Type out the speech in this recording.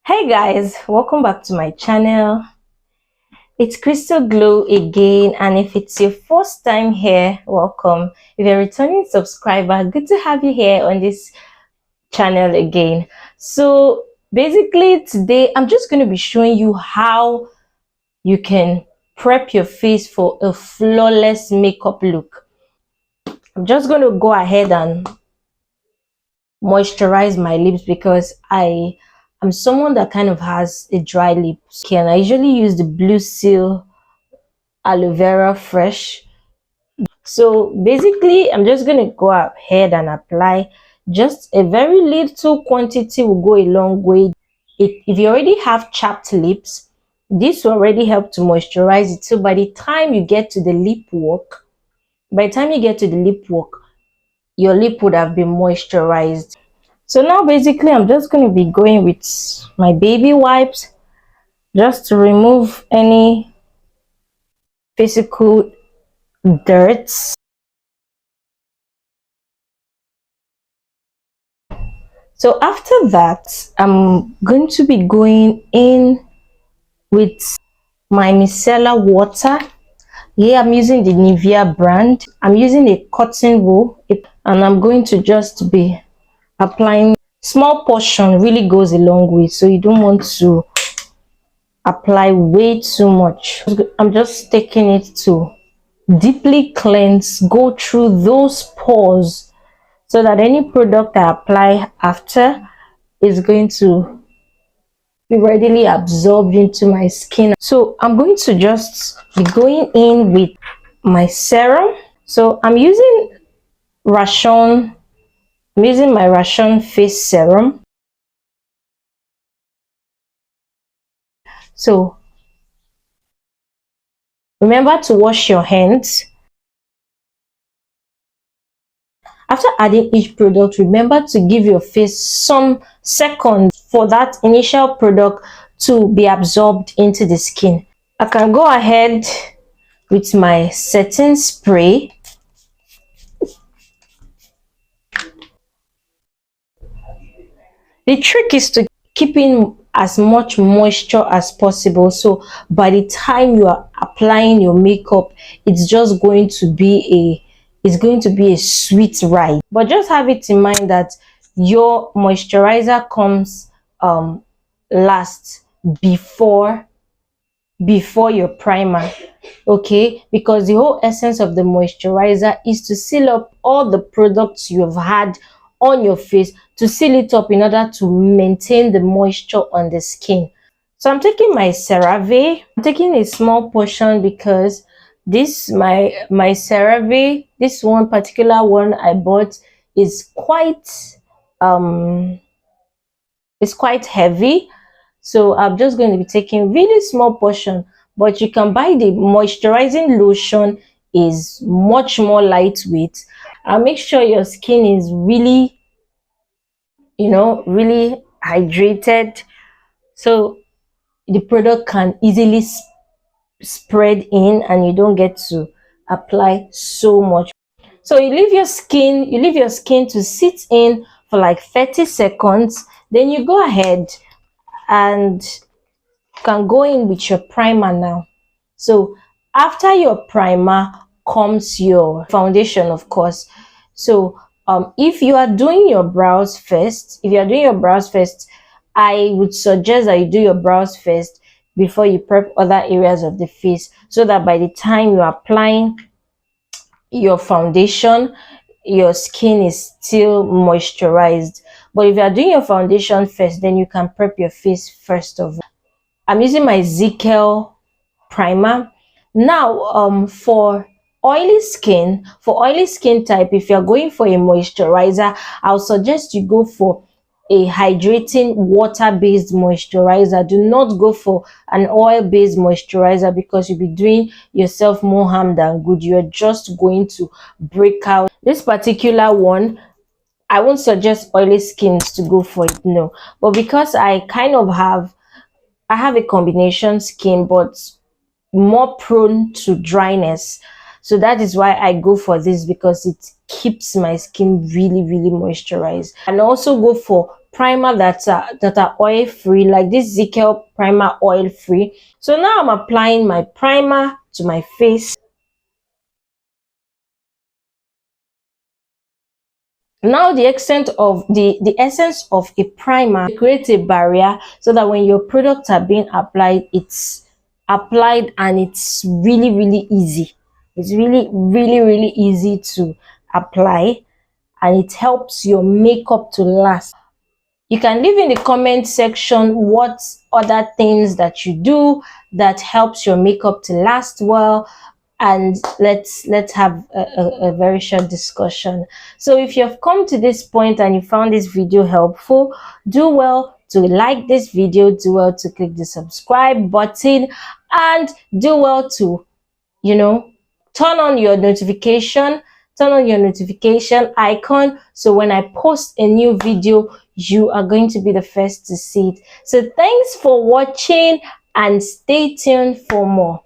Hey guys, welcome back to my channel. It's Crystal Glow again, and if it's your first time here, welcome. If you're a returning subscriber, good to have you here on this channel again. So basically today I'm just going to be showing you how you can prep your face for a flawless makeup look. I'm just going to go ahead and moisturize my lips because I'm someone that kind of has a dry lip skin. I usually use the Blue Seal aloe vera fresh. So basically I'm just going to go ahead and apply just a very little quantity. Will go a long way. If you already have chapped lips, this will already help to moisturize it. So by the time you get to the lip work, your lip would have been moisturized. So now basically I'm just going to be going with my baby wipes just to remove any physical dirt. So after that, I'm going to be going in with my micellar water. Here I'm using the Nivea brand. I'm using a cotton wool, and I'm going to just be applying. Small portion really goes a long way, so you don't want to apply way too much. I'm just taking it to deeply cleanse, go through those pores, so that any product I apply after is going to be readily absorbed into my skin. So I'm going to just be going in with my serum. So I'm using my Ration face serum. So remember to wash your hands. After adding each product, remember to give your face some seconds for that initial product to be absorbed into the skin. I can go ahead with my setting spray. The trick is to keep in as much moisture as possible, so by the time you are applying your makeup, it's going to be a sweet ride. But just have it in mind that your moisturizer comes last before your primer, okay? Because the whole essence of the moisturizer is to seal up all the products you have had on your face, to seal it up in order to maintain the moisture on the skin. So I'm taking my CeraVe. I'm taking a small portion because my CeraVe, this one particular one I bought, is quite heavy. So I'm just going to be taking really small portion, but you can buy the moisturizing lotion, is much more lightweight. And make sure your skin is really, really hydrated, so the product can easily spread in and you don't get to apply so much. So you leave your skin to sit in for like 30 seconds. Then you go ahead and can go in with your primer now. So after your primer comes your foundation, of course. So if you are doing your brows first, I would suggest that you do your brows first before you prep other areas of the face, so that by the time you are applying your foundation, your skin is still moisturized. But if you are doing your foundation first, then you can prep your face first of all. I'm using my Zickel primer. Now for oily skin type, if you're going for a moisturizer, I'll suggest you go for a hydrating water-based moisturizer. Do not go for an oil-based moisturizer, because you'll be doing yourself more harm than good. You're just going to break out. This particular one, I won't suggest oily skins to go for it, no. But because I have a combination skin, but more prone to dryness, so that is why I go for this, because it keeps my skin really moisturized. And also go for primer that are oil free, like this Zickel primer oil free. So now I'm applying my primer to my face. Now the extent of the essence of a primer creates a barrier, so that when your products are being applied, it's applied and it's really easy. It's really easy to apply, and it helps your makeup to last. You can leave in the comment section what other things that you do that helps your makeup to last well, and let's have a very short discussion. So if you've come to this point and you found this video helpful, do well to like this video, do well to click the subscribe button, and do well to, you know, turn on your notification icon, so when I post a new video, you are going to be the first to see it. So thanks for watching, and stay tuned for more.